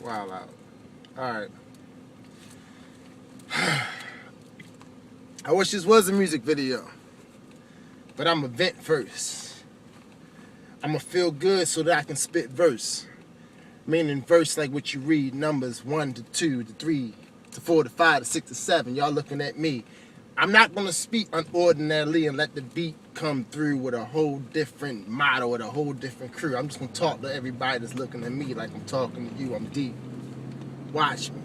Wild out. Alright. I wish this was a music video. But I'm going to vent first. I'm going to feel good so that I can spit verse. Meaning verse like what you read, numbers 1 to 2 to 3 to 4 to 5 to 6 to 7. Y'all looking at me. I'm not going to speak unordinarily and let the beat come through with a whole different motto, with a whole different crew. I'm just going to talk to everybody that's looking at me like I'm talking to you. I'm deep. Watch me.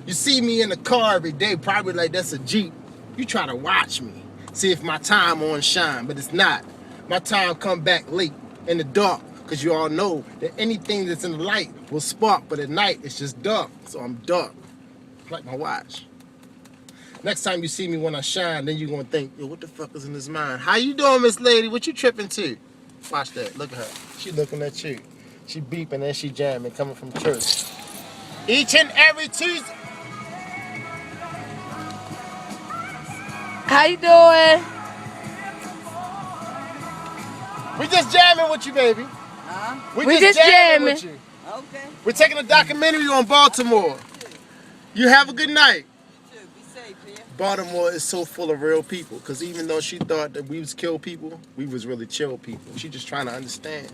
You see me in the car every day, probably like that's a Jeep. You try to watch me. See if my time on shine, but it's not. My time come back late in the dark, because you all know that anything that's in the light will spark, but at night it's just dark, so I'm dark. Like my watch. Next time you see me when I shine, then you're going to think, yo, what the fuck is in his mind? How you doing, Miss Lady? What you tripping to? Watch that. Look at her. She looking at you. She beeping and she jamming, coming from church. Each and every Tuesday. How you doing? We just jamming with you, baby. Huh? We just jamming with you. Okay. We're taking a documentary on Baltimore. You have a good night. You too. Be safe, man. Baltimore is so full of real people, because even though she thought that we was kill people, we was really chill people. She just trying to understand.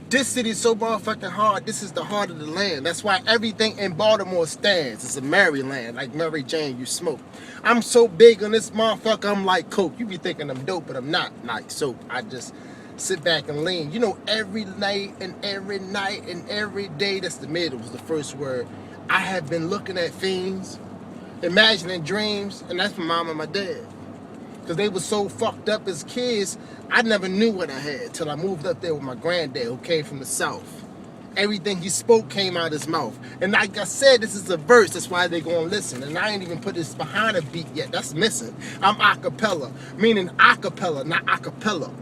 This city is so motherfucking hard. This is the heart of the land. That's why everything in Baltimore stands. It's a Maryland, like Mary Jane, you smoke. I'm so big on this motherfucker, I'm like Coke. You be thinking I'm dope, but I'm not like soap. I just sit back and lean. You know, every night and every day, that's the middle, was the first word. I have been looking at fiends, imagining dreams, and that's my mom and my dad. Because they were so fucked up as kids, I never knew what I had till I moved up there with my granddad who came from the South. Everything he spoke came out his mouth. And like I said, this is a verse, that's why they gonna listen. And I ain't even put this behind a beat yet, that's missing. I'm acapella, meaning acapella, not acapella.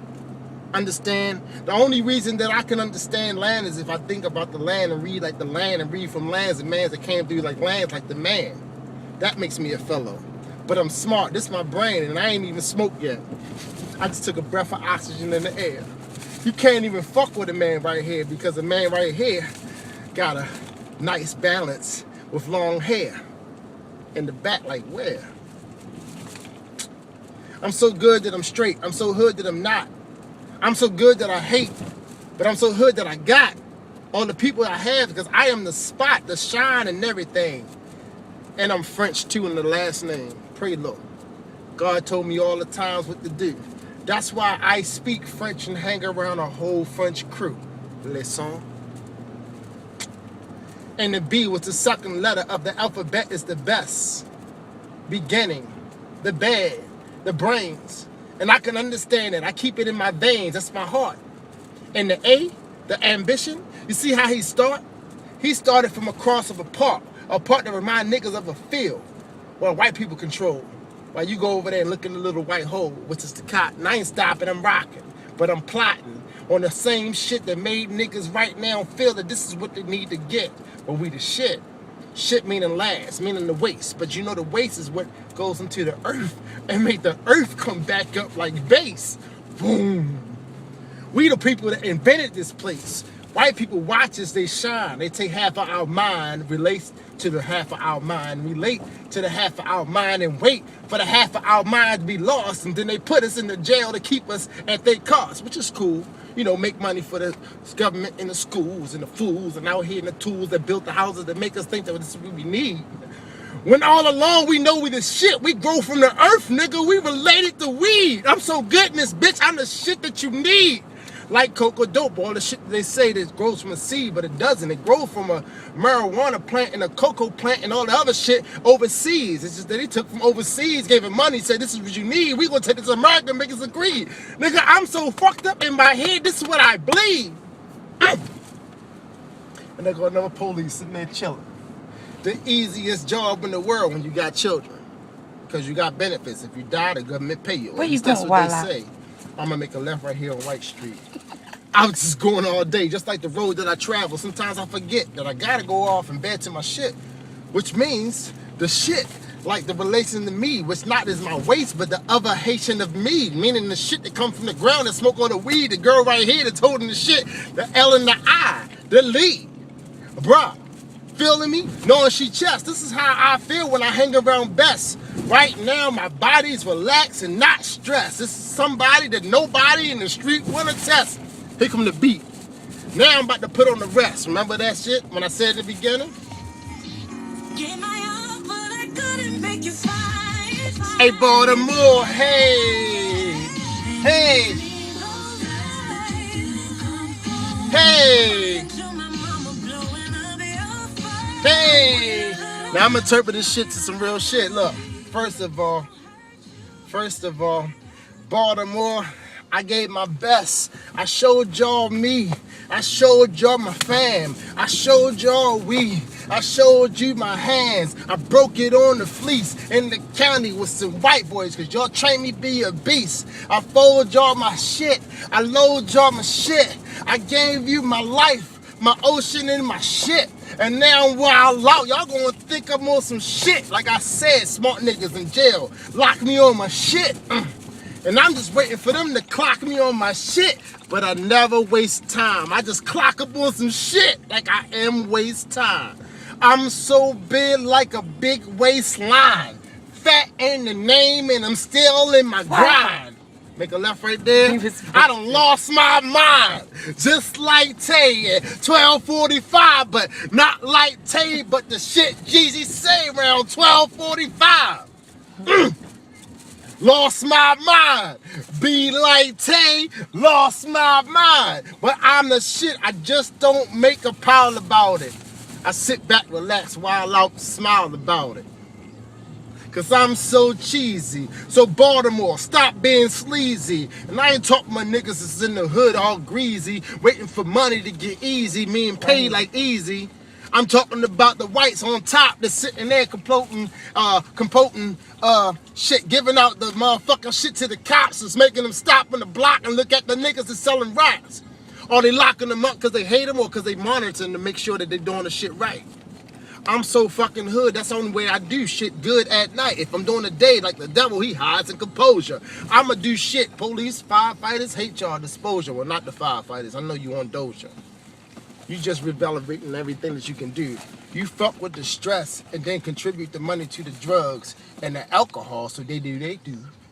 Understand? The only reason that I can understand land is if I think about the land and read like the land and read from lands and mans that came through like lands like the man. That makes me a fellow. But I'm smart. This is my brain, and I ain't even smoked yet. I just took a breath of oxygen in the air. You can't even fuck with a man right here, because a man right here got a nice balance with long hair. In the back, like where? I'm so good that I'm straight. I'm so hood that I'm not. I'm so good that I hate, but I'm so hood that I got all the people I have, because I am the spot, the shine and everything. And I'm French too in the last name. Pray Lord. God told me all the times what to do. That's why I speak French and hang around a whole French crew. Leçon. And the B was the second letter of the alphabet, is the best. Beginning. The bad. The brains. And I can understand it. I keep it in my veins. That's my heart. And the A, the ambition. You see how he started? He started from across of a park that remind niggas of a field where white people control. While you go over there and look in the little white hole, which is the cotton. I ain't stopping, I'm rocking, but I'm plotting on the same shit that made niggas right now feel that this is what they need to get. But we the shit. Shit meaning last, meaning the waste. But you know the waste is what goes into the earth and make the earth come back up like base. Boom. We the people that invented this place. White people watch as they shine. They take half of our mind, relate to the half of our mind, relate to the half of our mind, and wait for the half of our mind to be lost, and then they put us in the jail to keep us at their cost, which is cool. You know, make money for the government and the schools and the fools and out here and the tools that built the houses that make us think that this is what we need. When all along we know we the shit. We grow from the earth, nigga. We related to weed. I'm so good in this bitch. I'm the shit that you need. Like cocoa dope, all the shit that they say that grows from a seed, but it doesn't. It grows from a marijuana plant and a cocoa plant and all the other shit overseas. It's just that they took from overseas, gave him money, said this is what you need. We gonna take this to America and make us agree. Nigga, I'm so fucked up in my head, this is what I believe. And they got another police sitting there chilling. The easiest job in the world when you got children. Because you got benefits. If you die, the government pay you. Where you That's going, what WYLOUT? they say. I'm gonna make a left right here on White Street. I was just going all day, just like the road that I travel. Sometimes I forget that I gotta go off and bed to my shit, which means the shit, like the relation to me, which not is my waist, but the other Haitian of me, meaning the shit that come from the ground that smoke all the weed, the girl right here that's holding the shit, the L and the I, the lead. Bruh, Feeling me? Knowing she chest. This is how I feel when I hang around best. Right now, my body's relaxed and not stressed. This is somebody that nobody in the street will attest. Here come the beat. Now I'm about to put on the rest. Remember that shit when I said at the beginning? Gave my all, but I couldn't make you fight. Hey, Baltimore, hey. Hey. Hey. Hey. Now I'm interpreting this shit to some real shit. Look, first of all, Baltimore, I gave my best. I showed y'all me. I showed y'all my fam. I showed y'all we. I showed you my hands. I broke it on the fleece in the county with some white boys because y'all trained me be a beast. I fold y'all my shit. I load y'all my shit. I gave you my life, my ocean and my shit. And now I'm wild out. Y'all gonna think I'm on some shit. Like I said, smart niggas in jail. Lock me on my shit. And I'm just waiting for them to clock me on my shit. But I never waste time. I just clock up on some shit like I am waste time. I'm so big like a big waistline. Fat in the name and I'm still in my grind. Make a left right there. I done lost my mind. Just like Tay at 12:45, but not like Tay, but the shit Jeezy say around 12:45. Lost my mind. Be like Tay, lost my mind. But I'm the shit, I just don't make a pile about it. I sit back, relax, wild out, smile about it. Cause I'm so cheesy. So Baltimore, stop being sleazy. And I ain't talking my niggas that's in the hood all greasy, waiting for money to get easy, mean paid like easy. I'm talking about the whites on top that's sitting there compoting shit, giving out the motherfucking shit to the cops that's making them stop on the block and look at the niggas that's selling rats. Or they locking them up because they hate them or because they monitoring to make sure that they doing the shit right. I'm so fucking hood, that's the only way I do shit good at night. If I'm doing a day like the devil, he hides in composure. I'ma do shit. Police, firefighters, hate y'all disposure. Well, not the firefighters. I know you on Doja. You just rebellicating everything that you can do. You fuck with the stress and then contribute the money to the drugs and the alcohol, so they do.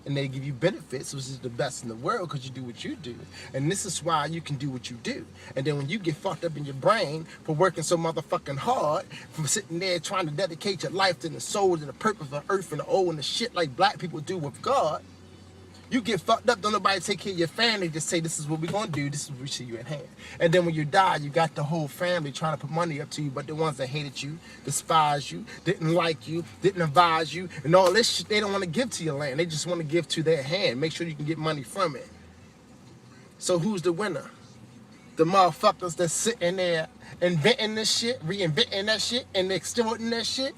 And they give you benefits, which is the best in the world because you do what you do. And this is why you can do what you do. And then when you get fucked up in your brain for working so motherfucking hard, from sitting there trying to dedicate your life to the soul and the purpose of the earth and the old and the shit like black people do with God, you get fucked up, don't nobody take care of your family, just say this is what we're gonna do, this is what we see you at hand. And then when you die, you got the whole family trying to put money up to you, but the ones that hated you, despised you, didn't like you, didn't advise you, and all this shit, they don't wanna give to your land. They just wanna give to their hand, make sure you can get money from it. So who's the winner? The motherfuckers that's sitting there inventing this shit, reinventing that shit, and extorting that shit?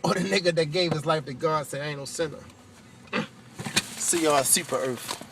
Or the nigga that gave his life to God said, I ain't no sinner? See y'all Super Earth.